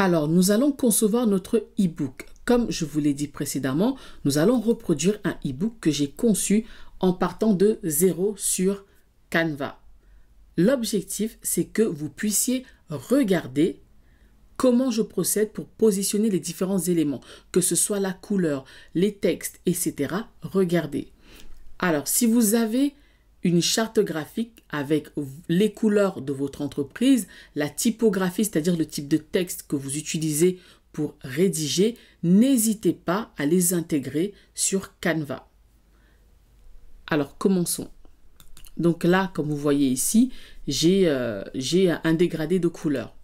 Alors, nous allons concevoir notre e-book. Comme je vous l'ai dit précédemment, nous allons reproduire un e-book que j'ai conçu en partant de zéro sur Canva. L'objectif, c'est que vous puissiez regarder comment je procède pour positionner les différents éléments, que ce soit la couleur, les textes, etc. Regardez. Alors, si vous avez une charte graphique avec les couleurs de votre entreprise, la typographie, c'est-à-dire le type de texte que vous utilisez pour rédiger, n'hésitez pas à les intégrer sur Canva. Alors, commençons. Donc là, comme vous voyez ici, j'ai un dégradé de couleurs.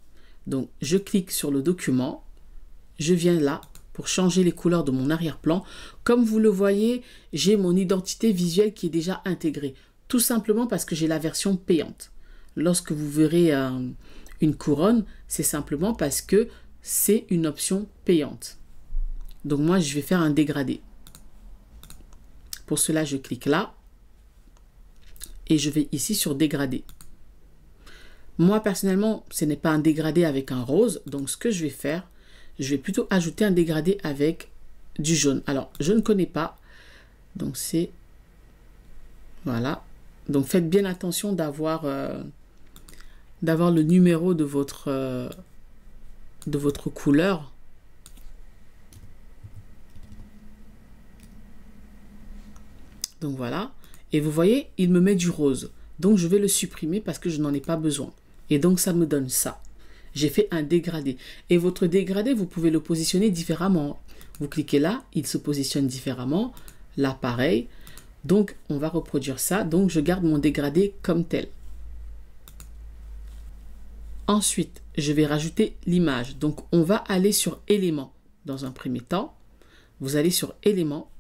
Donc, je clique sur le document, je viens là pour changer les couleurs de mon arrière-plan. Comme vous le voyez, j'ai mon identité visuelle qui est déjà intégrée. Tout simplement parce que j'ai la version payante. Lorsque vous verrez une couronne, c'est simplement parce que c'est une option payante. Donc moi, je vais faire un dégradé. Pour cela, je clique là. Et je vais ici sur dégradé. Moi, personnellement, ce n'est pas un dégradé avec un rose. Donc, ce que je vais faire, je vais plutôt ajouter un dégradé avec du jaune. Alors, je ne connais pas. Donc, c'est... Voilà. Donc, faites bien attention d'avoir le numéro de votre couleur. Donc, voilà. Et vous voyez, il me met du rose. Donc, je vais le supprimer parce que je n'en ai pas besoin. Et donc, ça me donne ça. J'ai fait un dégradé. Et votre dégradé, vous pouvez le positionner différemment. Vous cliquez là, il se positionne différemment. Là, pareil. Donc, on va reproduire ça. Donc, je garde mon dégradé comme tel. Ensuite, je vais rajouter l'image. Donc, on va aller sur éléments. Dans un premier temps, vous allez sur éléments.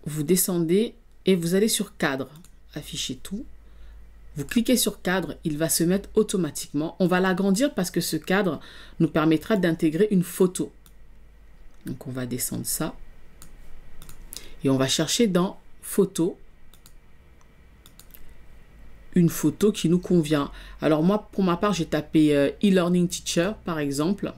Vous descendez et vous allez sur cadre. Afficher tout. Vous cliquez sur cadre, il va se mettre automatiquement. On va l'agrandir parce que ce cadre nous permettra d'intégrer une photo. Donc, on va descendre ça. Et on va chercher dans photo une photo qui nous convient. Alors moi, pour ma part, j'ai tapé e-learning teacher, par exemple.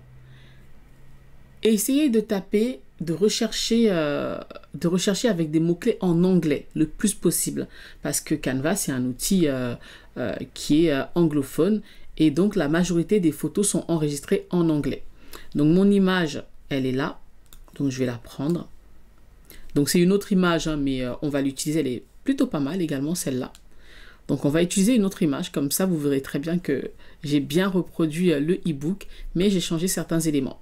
Et essayez de taper, de rechercher avec des mots-clés en anglais le plus possible. Parce que Canva, c'est un outil qui est anglophone. Et donc, la majorité des photos sont enregistrées en anglais. Donc, mon image, elle est là. Donc, je vais la prendre. Donc, c'est une autre image, hein, mais on va l'utiliser. Elle est plutôt pas mal également, celle-là. Donc, on va utiliser une autre image. Comme ça, vous verrez très bien que j'ai bien reproduit le e-book, mais j'ai changé certains éléments.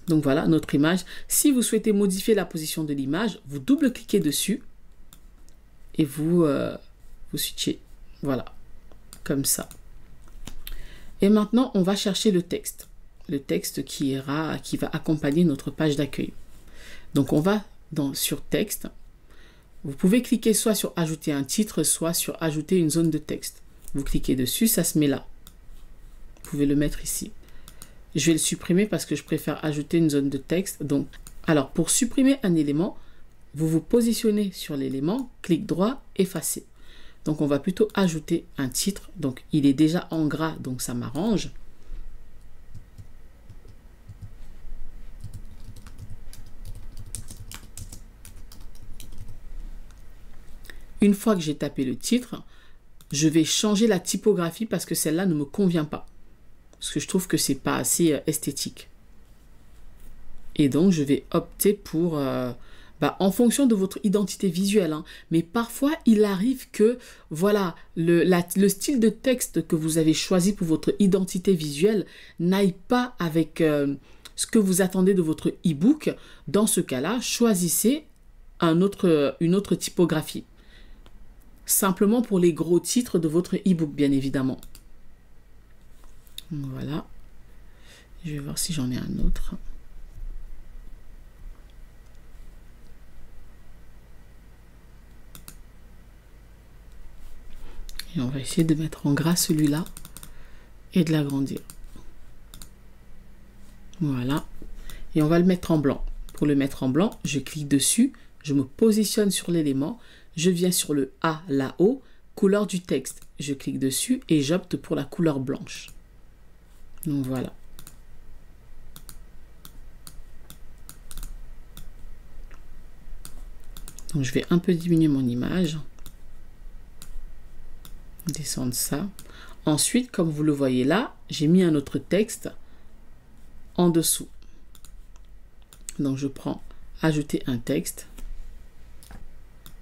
Donc, voilà notre image. Si vous souhaitez modifier la position de l'image, vous double-cliquez dessus et vous switchez. Voilà, comme ça. Et maintenant, on va chercher le texte. Le texte qui va accompagner notre page d'accueil. Donc, on va sur texte. Vous pouvez cliquer soit sur ajouter un titre, soit sur ajouter une zone de texte. Vous cliquez dessus, ça se met là. Vous pouvez le mettre ici. Je vais le supprimer parce que je préfère ajouter une zone de texte. Donc, alors, pour supprimer un élément, vous vous positionnez sur l'élément, clic droit, effacer. Donc, on va plutôt ajouter un titre. Donc, il est déjà en gras, donc ça m'arrange. Une fois que j'ai tapé le titre, je vais changer la typographie parce que celle-là ne me convient pas. Parce que je trouve que c'est pas assez esthétique. Et donc, je vais opter pour... en fonction de votre identité visuelle. Hein, mais parfois, il arrive que voilà, le style de texte que vous avez choisi pour votre identité visuelle n'aille pas avec ce que vous attendez de votre e-book. Dans ce cas-là, choisissez une autre typographie. Simplement pour les gros titres de votre e-book, bien évidemment. Voilà. Je vais voir si j'en ai un autre. Et on va essayer de mettre en gras celui-là et de l'agrandir. Voilà. Et on va le mettre en blanc. Pour le mettre en blanc, je clique dessus, je me positionne sur l'élément, je viens sur le A là-haut, couleur du texte. Je clique dessus et j'opte pour la couleur blanche. Donc voilà. Donc je vais un peu diminuer mon image. Descendre ça. Ensuite, comme vous le voyez là, j'ai mis un autre texte en dessous. Donc je prends ajouter un texte.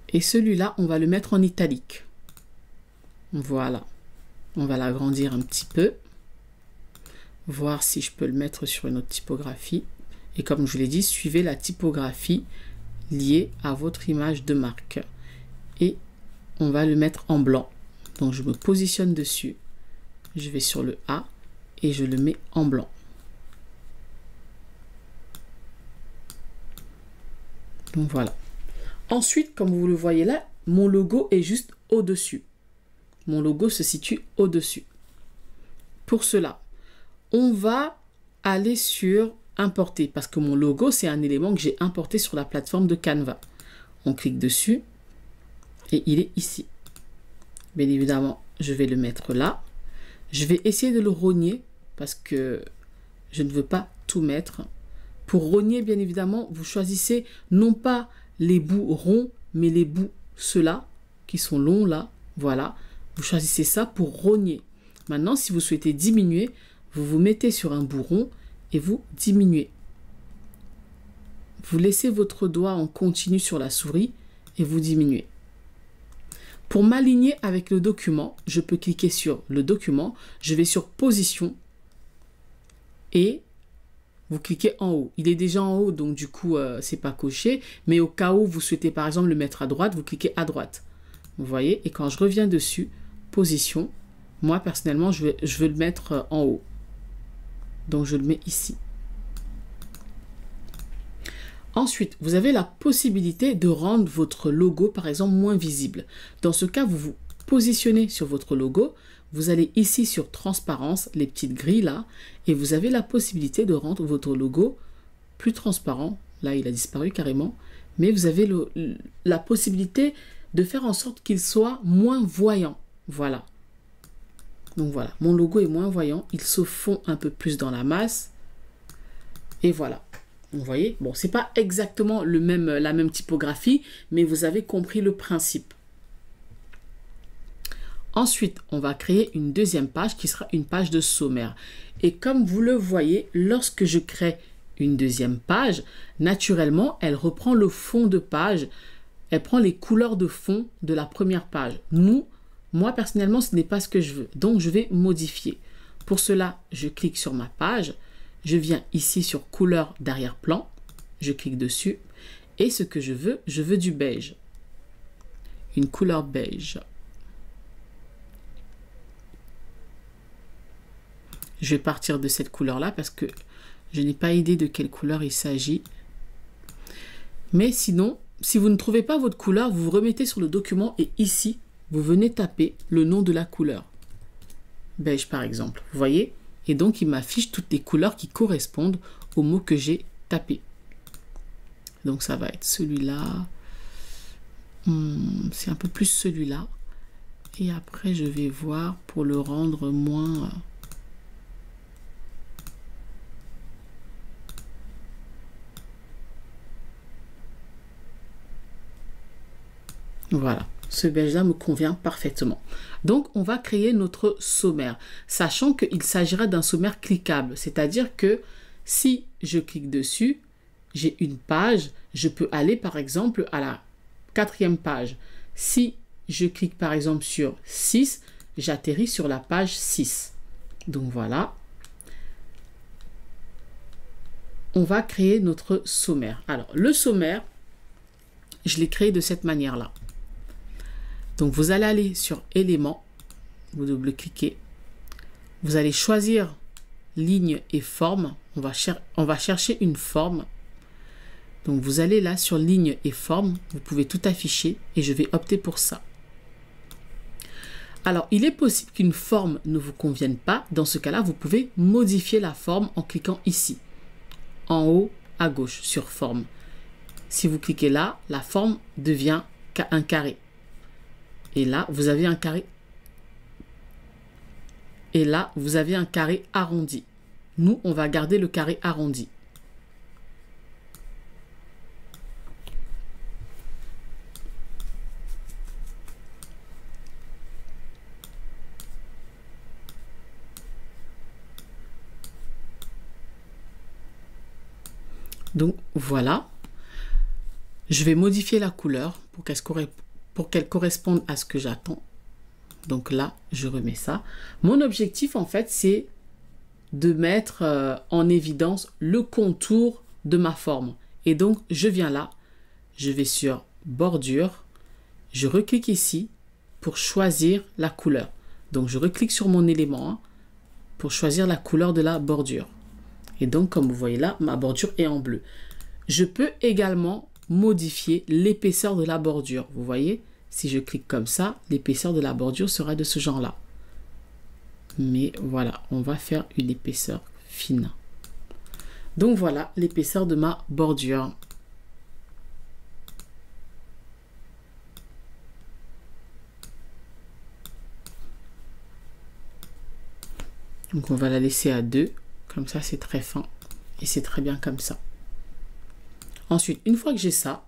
Et celui-là, on va le mettre en italique. Voilà. On va l'agrandir un petit peu. Voir si je peux le mettre sur une autre typographie. Et comme je vous l'ai dit, suivez la typographie liée à votre image de marque. Et on va le mettre en blanc. Donc je me positionne dessus. Je vais sur le A et je le mets en blanc. Donc voilà. Ensuite, comme vous le voyez là, mon logo est juste au-dessus. Mon logo se situe au-dessus. Pour cela, on va aller sur importer parce que mon logo, c'est un élément que j'ai importé sur la plateforme de Canva. On clique dessus et il est ici. Bien évidemment, je vais le mettre là. Je vais essayer de le rogner parce que je ne veux pas tout mettre. Pour rogner, bien évidemment, vous choisissez non pas les bouts ronds, mais les bouts ceux-là qui sont longs là. Voilà, vous choisissez ça pour rogner. Maintenant, si vous souhaitez diminuer, vous vous mettez sur un bout rond et vous diminuez. Vous laissez votre doigt en continu sur la souris et vous diminuez. Pour m'aligner avec le document, je peux cliquer sur le document, je vais sur position et vous cliquez en haut. Il est déjà en haut, donc du coup, c'est pas coché. Mais au cas où vous souhaitez par exemple le mettre à droite, vous cliquez à droite. Vous voyez, et quand je reviens dessus, position, moi personnellement, je veux le mettre en haut. Donc je le mets ici. Ensuite, vous avez la possibilité de rendre votre logo, par exemple, moins visible. Dans ce cas, vous vous positionnez sur votre logo, vous allez ici sur transparence, les petites grilles là, et vous avez la possibilité de rendre votre logo plus transparent. Là, il a disparu carrément, mais vous avez la possibilité de faire en sorte qu'il soit moins voyant. Voilà. Donc voilà, mon logo est moins voyant, il se fond un peu plus dans la masse, et voilà. Vous voyez, bon, c'est pas exactement la même typographie, mais vous avez compris le principe. Ensuite, on va créer une deuxième page qui sera une page de sommaire. Et comme vous le voyez, lorsque je crée une deuxième page, naturellement, elle reprend le fond de page, elle prend les couleurs de fond de la première page. Moi, personnellement, ce n'est pas ce que je veux. Donc, je vais modifier. Pour cela, je clique sur ma page. Je viens ici sur couleur d'arrière-plan, je clique dessus et ce que je veux du beige, une couleur beige. Je vais partir de cette couleur-là parce que je n'ai pas idée de quelle couleur il s'agit. Mais sinon, si vous ne trouvez pas votre couleur, vous vous remettez sur le document et ici, vous venez taper le nom de la couleur. Beige par exemple, vous voyez ? Et donc, il m'affiche toutes les couleurs qui correspondent au mot que j'ai tapé. Donc, ça va être celui-là. C'est un peu plus celui-là. Et après, je vais voir pour le rendre moins... Voilà. Ce beige-là me convient parfaitement. Donc, on va créer notre sommaire, sachant qu'il s'agira d'un sommaire cliquable. C'est-à-dire que si je clique dessus, j'ai une page, je peux aller par exemple à la 4e page. Si je clique par exemple sur 6, j'atterris sur la page 6. Donc voilà. On va créer notre sommaire. Alors, le sommaire, je l'ai créé de cette manière-là. Donc, vous allez aller sur éléments, vous double-cliquez, vous allez choisir ligne et forme, on va chercher une forme. Donc, vous allez là sur ligne et forme, vous pouvez tout afficher et je vais opter pour ça. Alors, il est possible qu'une forme ne vous convienne pas. Dans ce cas-là, vous pouvez modifier la forme en cliquant ici, en haut à gauche sur forme. Si vous cliquez là, la forme devient un carré. Et là, vous avez un carré. Et là, vous avez un carré arrondi. Nous, on va garder le carré arrondi. Donc voilà, je vais modifier la couleur pour qu'elle corresponde à ce que j'attends. Donc là, je remets ça. Mon objectif, en fait, c'est de mettre en évidence le contour de ma forme. Et donc, je viens là, je vais sur bordure, je reclique ici pour choisir la couleur. Donc, je reclique sur mon élément pour choisir la couleur de la bordure. Et donc, comme vous voyez là, ma bordure est en bleu. Je peux également modifier l'épaisseur de la bordure. Vous voyez, si je clique comme ça, l'épaisseur de la bordure sera de ce genre-là. Mais voilà, on va faire une épaisseur fine. Donc voilà l'épaisseur de ma bordure. Donc on va la laisser à 2. Comme ça, c'est très fin. Et c'est très bien comme ça. Ensuite, une fois que j'ai ça,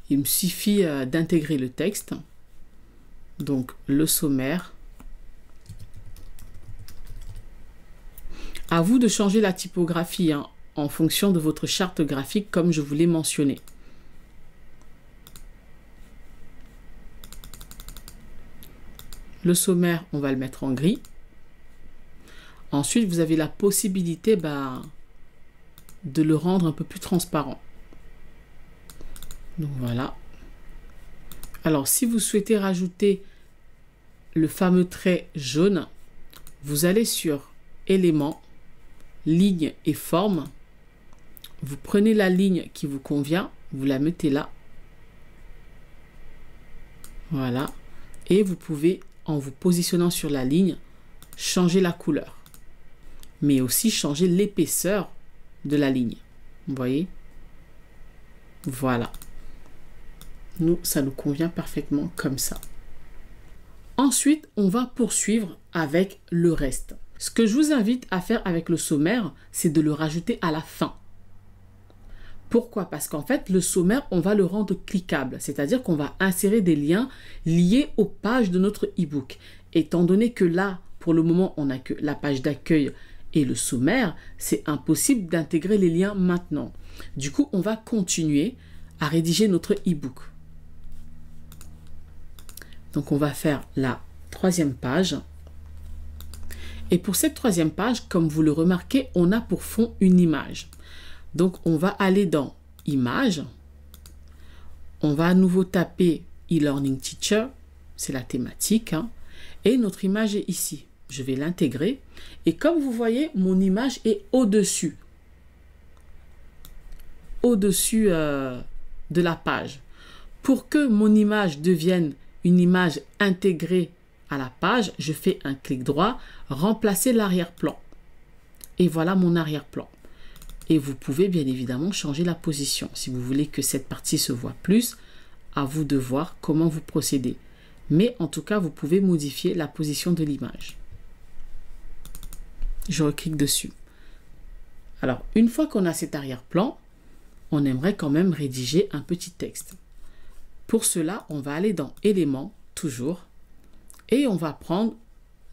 il me suffit d'intégrer le texte. Donc, le sommaire. À vous de changer la typographie en fonction de votre charte graphique, comme je vous l'ai mentionné. Le sommaire, on va le mettre en gris. Ensuite, vous avez la possibilité de le rendre un peu plus transparent. Donc voilà. Alors, si vous souhaitez rajouter le fameux trait jaune, vous allez sur Éléments, Ligne et Forme. Vous prenez la ligne qui vous convient, vous la mettez là. Voilà. Et vous pouvez, en vous positionnant sur la ligne, changer la couleur. Mais aussi changer l'épaisseur de la ligne. Vous voyez? Voilà. Nous, ça nous convient parfaitement comme ça. Ensuite, on va poursuivre avec le reste. Ce que je vous invite à faire avec le sommaire, c'est de le rajouter à la fin. Pourquoi? Parce qu'en fait, le sommaire, on va le rendre cliquable. C'est-à-dire qu'on va insérer des liens liés aux pages de notre e-book. Étant donné que là, pour le moment, on n'a que la page d'accueil et le sommaire, c'est impossible d'intégrer les liens maintenant. Du coup, on va continuer à rédiger notre e-book. Donc, on va faire la 3e page. Et pour cette 3e page, comme vous le remarquez, on a pour fond une image. Donc, on va aller dans Images. On va à nouveau taper e-learning teacher. C'est la thématique. Et notre image est ici. Je vais l'intégrer. Et comme vous voyez, mon image est au-dessus. Au-dessus de la page. Pour que mon image devienne une image intégrée à la page, je fais un clic droit, remplacer l'arrière-plan. Et voilà mon arrière-plan. Et vous pouvez bien évidemment changer la position. Si vous voulez que cette partie se voit plus, à vous de voir comment vous procédez. Mais en tout cas, vous pouvez modifier la position de l'image. Je reclique dessus. Alors, une fois qu'on a cet arrière-plan, on aimerait quand même rédiger un petit texte. Pour cela, on va aller dans Éléments, toujours, et on va prendre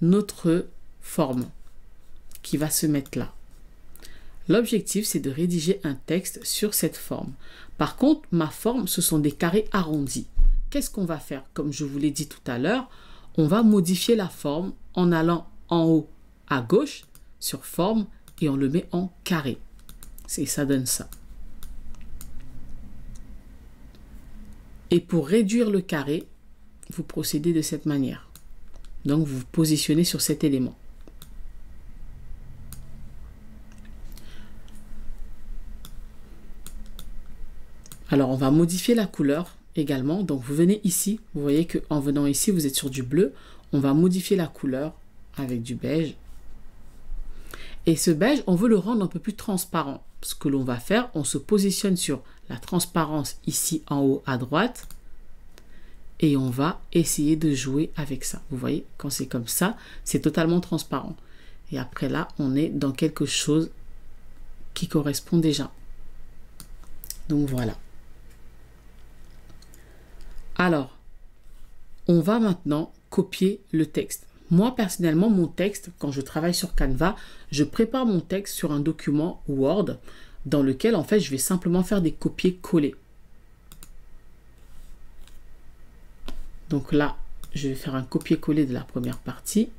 notre forme qui va se mettre là. L'objectif, c'est de rédiger un texte sur cette forme. Par contre, ma forme, ce sont des carrés arrondis. Qu'est-ce qu'on va faire? Comme je vous l'ai dit tout à l'heure, on va modifier la forme en allant en haut à gauche sur Forme et on le met en carré. Et ça donne ça. Et pour réduire le carré, vous procédez de cette manière. Donc, vous vous positionnez sur cet élément. Alors, on va modifier la couleur également. Donc, vous venez ici. Vous voyez qu'en venant ici, vous êtes sur du bleu. On va modifier la couleur avec du beige. Et ce beige, on veut le rendre un peu plus transparent. Ce que l'on va faire, on se positionne sur la transparence ici en haut à droite. Et on va essayer de jouer avec ça. Vous voyez, quand c'est comme ça, c'est totalement transparent. Et après là, on est dans quelque chose qui correspond déjà. Donc voilà. Alors, on va maintenant copier le texte. Moi, personnellement, mon texte, quand je travaille sur Canva, je prépare mon texte sur un document Word dans lequel, en fait, je vais simplement faire des copier-coller. Donc là, je vais faire un copier-coller de la première partie.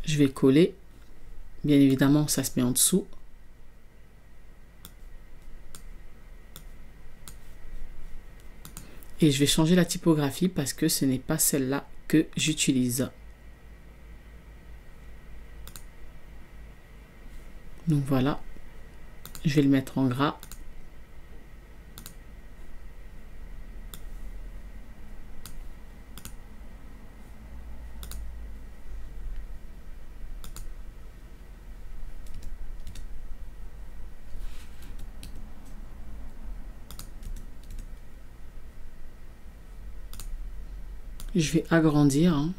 Je vais coller. Bien évidemment, ça se met en dessous. Et je vais changer la typographie parce que ce n'est pas celle-là que j'utilise. Donc voilà, je vais le mettre en gras. Je vais agrandir hein,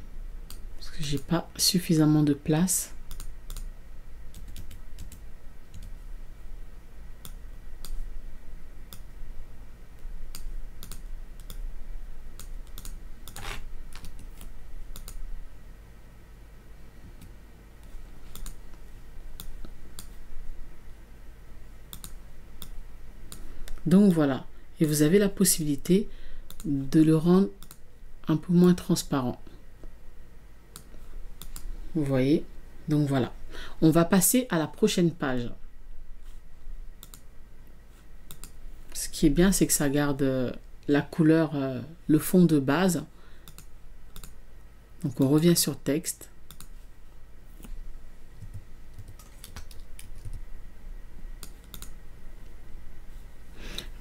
parce que j'ai pas suffisamment de place. Donc voilà, et vous avez la possibilité de le rendre un peu moins transparent. Vous voyez? Donc voilà. On va passer à la prochaine page. Ce qui est bien, c'est que ça garde la couleur, le fond de base. Donc on revient sur texte.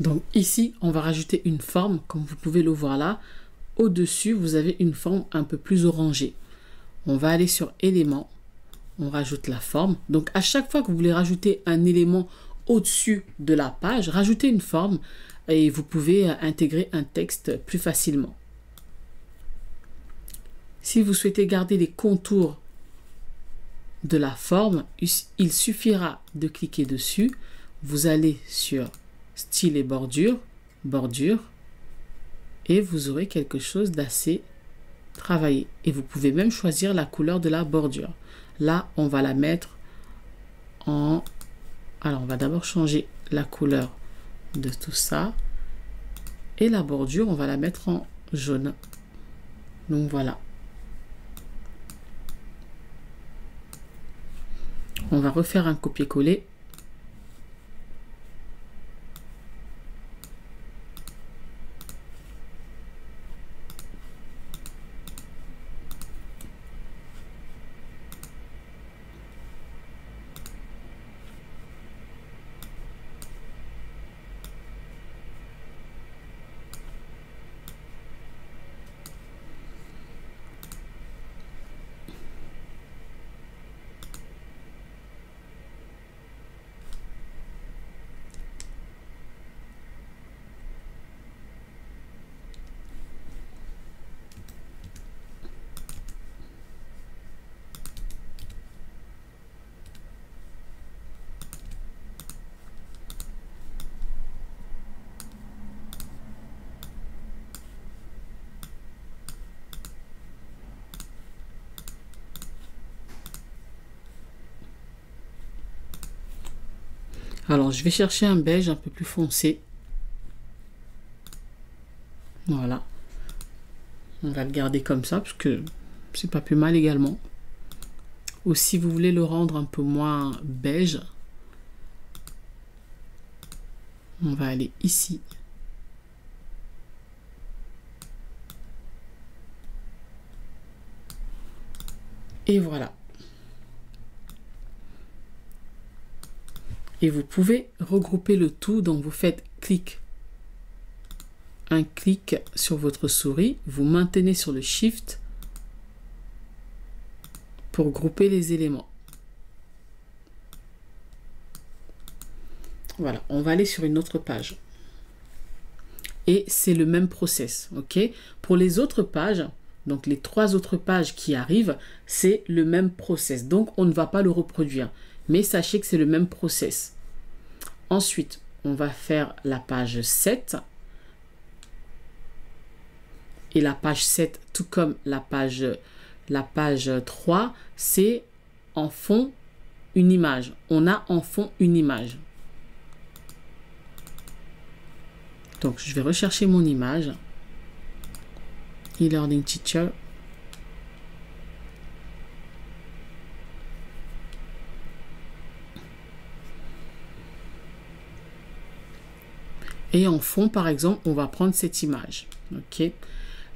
Donc ici, on va rajouter une forme, comme vous pouvez le voir là. Au-dessus, vous avez une forme un peu plus orangée. On va aller sur éléments, on rajoute la forme. Donc à chaque fois que vous voulez rajouter un élément au-dessus de la page, rajoutez une forme et vous pouvez intégrer un texte plus facilement. Si vous souhaitez garder les contours de la forme, il suffira de cliquer dessus. Vous allez sur style et bordure, bordure, et vous aurez quelque chose d'assez travaillé. Et vous pouvez même choisir la couleur de la bordure. Là, on va la mettre en... Alors, on va d'abord changer la couleur de tout ça. Et la bordure, on va la mettre en jaune. Donc, voilà. On va refaire un copier-coller. Alors, je vais chercher un beige un peu plus foncé. Voilà. On va le garder comme ça, parce que c'est pas plus mal également. Ou si vous voulez le rendre un peu moins beige, on va aller ici. Et voilà. Et vous pouvez regrouper le tout, donc vous faites un clic sur votre souris, vous maintenez sur le Shift pour grouper les éléments. Voilà, on va aller sur une autre page. Et c'est le même process, ok? Pour les autres pages, donc les 3 autres pages qui arrivent, c'est le même process. Donc, on ne va pas le reproduire. Mais sachez que c'est le même process. Ensuite, on va faire la page 7. Et la page 7, tout comme la page 3, c'est en fond une image. On a en fond une image. Donc, je vais rechercher mon image. E-Learning Teacher. Et en fond, par exemple, on va prendre cette image. OK.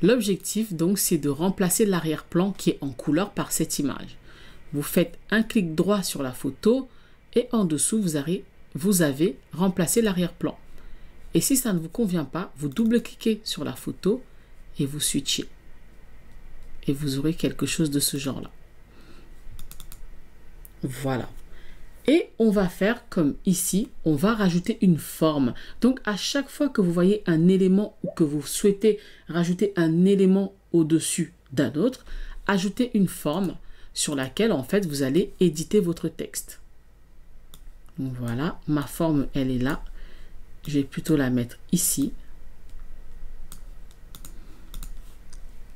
L'objectif, donc, c'est de remplacer l'arrière-plan qui est en couleur par cette image. Vous faites un clic droit sur la photo et en dessous, vous avez remplacé l'arrière-plan. Et si ça ne vous convient pas, vous double-cliquez sur la photo et vous switchez. Et vous aurez quelque chose de ce genre-là. Voilà. Et on va faire comme ici, on va rajouter une forme. Donc, à chaque fois que vous voyez un élément ou que vous souhaitez rajouter un élément au-dessus d'un autre, ajoutez une forme sur laquelle, en fait, vous allez éditer votre texte. Donc, voilà, ma forme, elle est là. Je vais plutôt la mettre ici.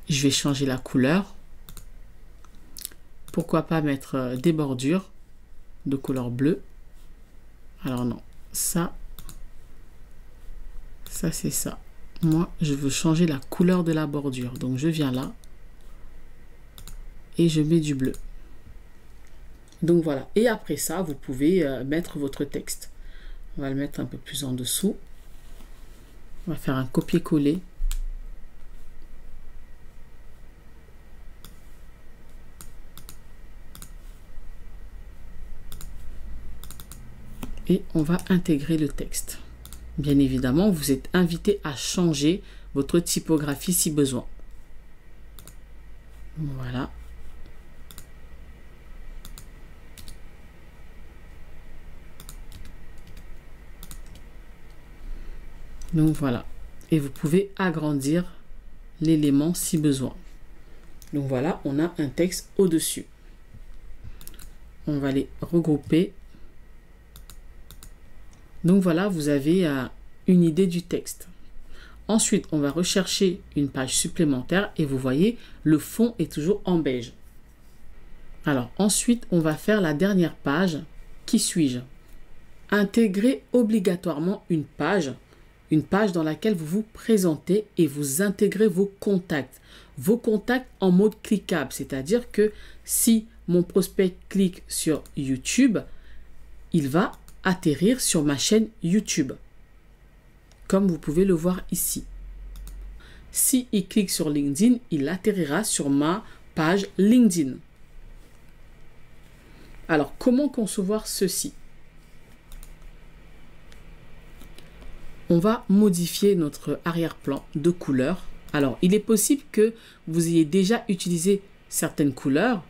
Je vais changer la couleur. Pourquoi pas mettre des bordures de couleur bleue. Alors non, ça c'est ça. Moi, je veux changer la couleur de la bordure. Donc, je viens là et je mets du bleu. Donc, voilà. Et après ça, vous pouvez mettre votre texte. On va le mettre un peu plus en dessous. On va faire un copier-coller. Et on va intégrer le texte. Bien évidemment, vous êtes invité à changer votre typographie si besoin. Voilà. Donc voilà. Et vous pouvez agrandir l'élément si besoin. Donc voilà, on a un texte au-dessus. On va les regrouper. Donc voilà, vous avez une idée du texte. Ensuite, on va rechercher une page supplémentaire et vous voyez, le fond est toujours en beige. Alors ensuite, on va faire la dernière page. Qui suis-je? Intégrez obligatoirement une page dans laquelle vous vous présentez et vous intégrez vos contacts. Vos contacts en mode cliquable, c'est-à-dire que si mon prospect clique sur YouTube, il va atterrir sur ma chaîne YouTube, comme vous pouvez le voir ici. Si il clique sur LinkedIn, il atterrira sur ma page LinkedIn. Alors, comment concevoir ceci? On va modifier notre arrière-plan de couleur. Alors, il est possible que vous ayez déjà utilisé certaines couleurs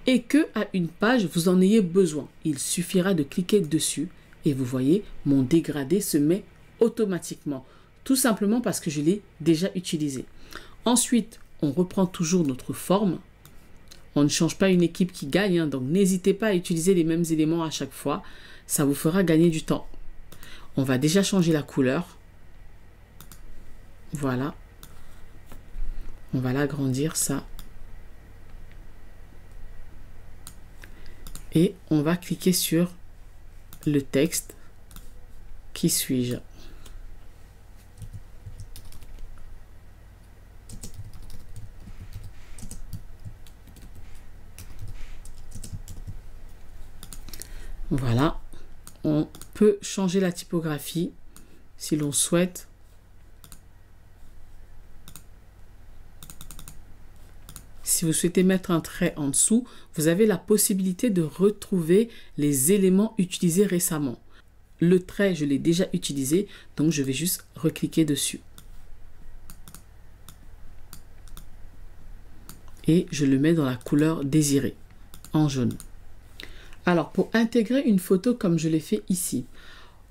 et que à une page, vous en ayez besoin. Il suffira de cliquer dessus et vous voyez, mon dégradé se met automatiquement. Tout simplement parce que je l'ai déjà utilisé. Ensuite, on reprend toujours notre forme. On ne change pas une équipe qui gagne, donc n'hésitez pas à utiliser les mêmes éléments à chaque fois. Ça vous fera gagner du temps. On va déjà changer la couleur. Voilà. On va l'agrandir, ça. Et on va cliquer sur le texte. Qui suis-je? Voilà. On peut changer la typographie si l'on souhaite. Si vous souhaitez mettre un trait en dessous, vous avez la possibilité de retrouver les éléments utilisés récemment. Le trait, je l'ai déjà utilisé, donc je vais juste recliquer dessus. Et je le mets dans la couleur désirée, en jaune. Alors, pour intégrer une photo comme je l'ai fait ici,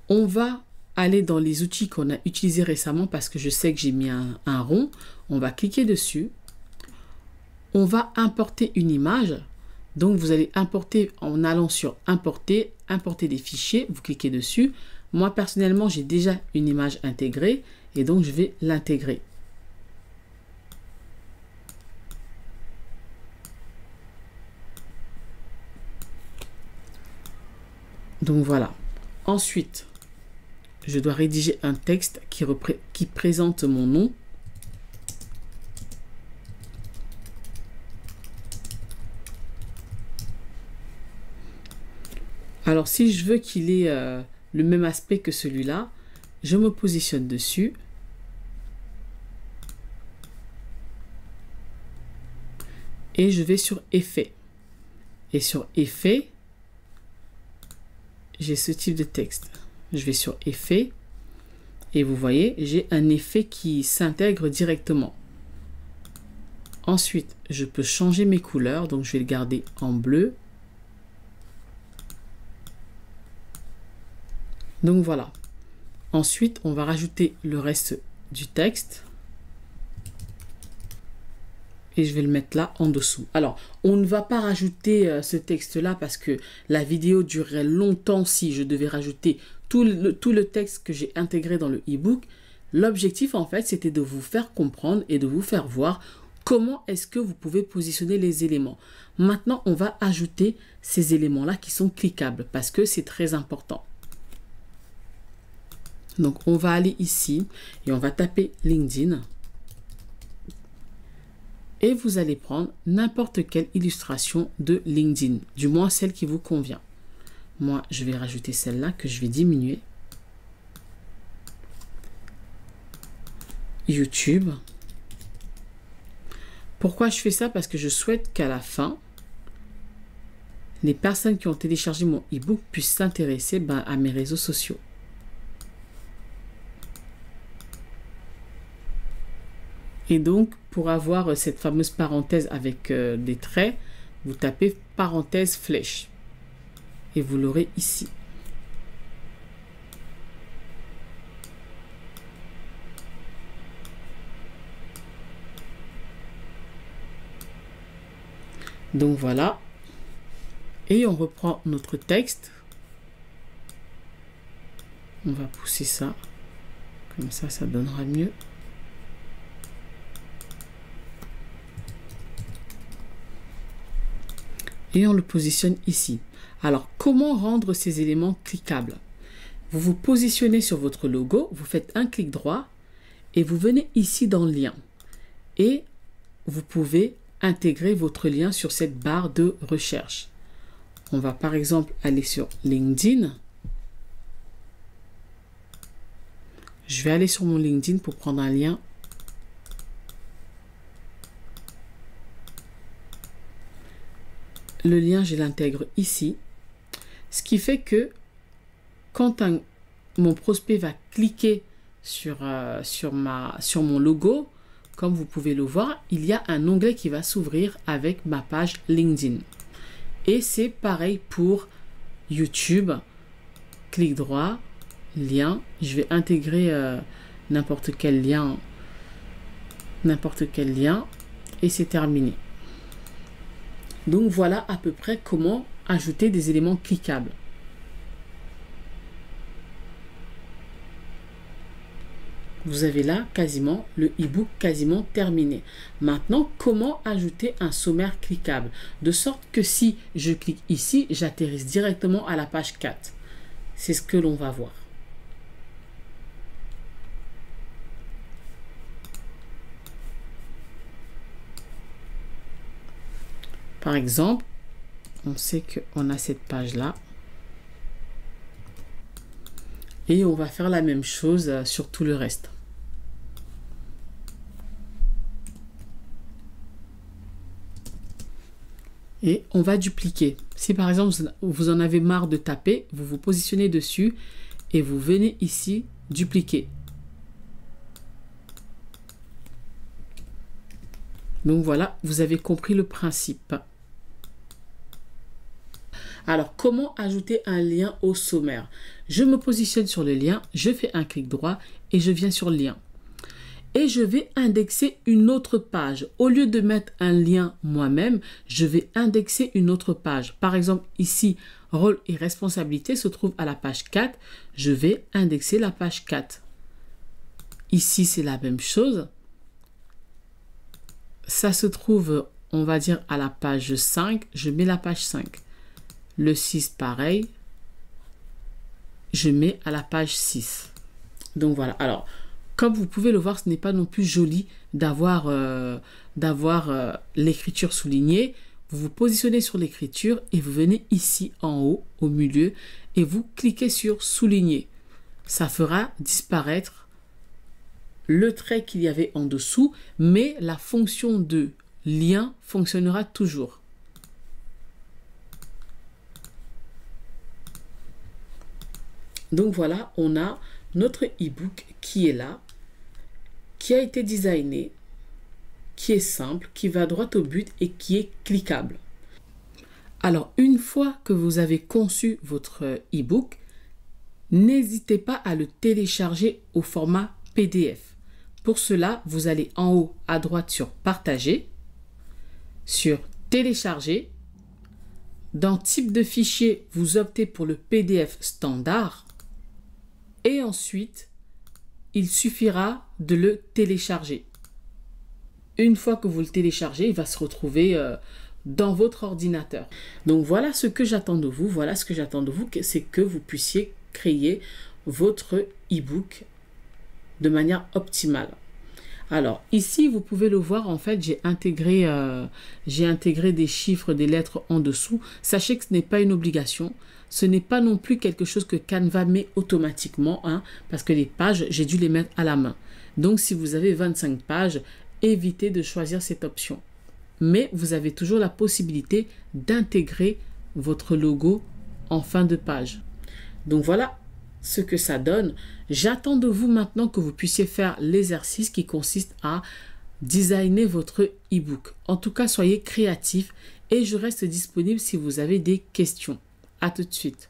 on va aller dans les outils qu'on a utilisés récemment parce que je sais que j'ai mis un rond. On va cliquer dessus. on va importer une image. Donc, vous allez importer en allant sur importer, importer des fichiers. Vous cliquez dessus. Moi, personnellement, j'ai déjà une image intégrée et donc je vais l'intégrer. Donc voilà. Ensuite, je dois rédiger un texte qui présente mon nom. Alors, si je veux qu'il ait le même aspect que celui-là, je me positionne dessus. Et je vais sur Effet. Et sur Effet, j'ai ce type de texte. Je vais sur Effet. Et vous voyez, j'ai un effet qui s'intègre directement. Ensuite, je peux changer mes couleurs. Donc, je vais le garder en bleu. Donc, voilà. Ensuite, on va rajouter le reste du texte. Et je vais le mettre là en dessous. Alors, on ne va pas rajouter ce texte-là parce que la vidéo durerait longtemps si je devais rajouter tout le texte que j'ai intégré dans le e-book. L'objectif, en fait, c'était de vous faire comprendre et de vous faire voir comment est-ce que vous pouvez positionner les éléments. Maintenant, on va ajouter ces éléments-là qui sont cliquables parce que c'est très important. Donc, on va aller ici et on va taper LinkedIn. Et vous allez prendre n'importe quelle illustration de LinkedIn, du moins celle qui vous convient. Moi, je vais rajouter celle-là que je vais diminuer. YouTube. Pourquoi je fais ça? Parce que je souhaite qu'à la fin, les personnes qui ont téléchargé mon e-book puissent s'intéresser à mes réseaux sociaux. Et donc, pour avoir cette fameuse parenthèse avec des traits, vous tapez parenthèse flèche. Et vous l'aurez ici. Donc voilà. Et on reprend notre texte. On va pousser ça. Comme ça, ça donnera mieux. Et on le positionne ici. Alors, comment rendre ces éléments cliquables? Vous vous positionnez sur votre logo, vous faites un clic droit et vous venez ici dans Lien. Et vous pouvez intégrer votre lien sur cette barre de recherche. On va par exemple aller sur LinkedIn. Je vais aller sur mon LinkedIn pour prendre un lien. Le lien, je l'intègre ici. Ce qui fait que quand mon prospect va cliquer sur mon logo, comme vous pouvez le voir, il y a un onglet qui va s'ouvrir avec ma page LinkedIn. Et c'est pareil pour YouTube. Clic droit, lien. Je vais intégrer n'importe quel lien. Et c'est terminé. Donc voilà à peu près comment ajouter des éléments cliquables. Vous avez là quasiment le e-book quasiment terminé. Maintenant, comment ajouter un sommaire cliquable? De sorte que si je clique ici, j'atterrisse directement à la page 4. C'est ce que l'on va voir. Par exemple, on sait qu'on a cette page-là. Et on va faire la même chose sur tout le reste. Et on va dupliquer. Si par exemple, vous en avez marre de taper, vous vous positionnez dessus et vous venez ici, dupliquer. Donc voilà, vous avez compris le principe. Alors, comment ajouter un lien au sommaire? Je me positionne sur le lien, je fais un clic droit et je viens sur lien. et je vais indexer une autre page. Au lieu de mettre un lien moi-même, je vais indexer une autre page. Par exemple, ici, rôle et responsabilité se trouve à la page 4. Je vais indexer la page 4. Ici, c'est la même chose. Ça se trouve, on va dire, à la page 5. Je mets la page 5. Le 6, pareil. Je mets à la page 6. Donc voilà. Alors, comme vous pouvez le voir, ce n'est pas non plus joli d'avoir l'écriture soulignée. Vous vous positionnez sur l'écriture et vous venez ici en haut, au milieu, et vous cliquez sur souligner. Ça fera disparaître le trait qu'il y avait en dessous, mais la fonction de lien fonctionnera toujours. Donc voilà, on a notre e-book qui est là, qui a été designé, qui est simple, qui va droit au but et qui est cliquable. Alors, une fois que vous avez conçu votre e-book, n'hésitez pas à le télécharger au format PDF. Pour cela, vous allez en haut à droite sur Partager, sur Télécharger. Dans Type de fichier, vous optez pour le PDF standard. Et ensuite, il suffira de le télécharger. Une fois que vous le téléchargez, il va se retrouver dans votre ordinateur. Donc voilà ce que j'attends de vous. Voilà ce que j'attends de vous, c'est que vous puissiez créer votre e-book de manière optimale. Alors ici, vous pouvez le voir, en fait, j'ai intégré des chiffres, des lettres en dessous. Sachez que ce n'est pas une obligation. Ce n'est pas non plus quelque chose que Canva met automatiquement, hein, parce que les pages, j'ai dû les mettre à la main. Donc, si vous avez 25 pages, évitez de choisir cette option. Mais vous avez toujours la possibilité d'intégrer votre logo en fin de page. Donc, voilà ce que ça donne. J'attends de vous maintenant que vous puissiez faire l'exercice qui consiste à designer votre e-book. En tout cas, soyez créatifs et je reste disponible si vous avez des questions. À tout de suite.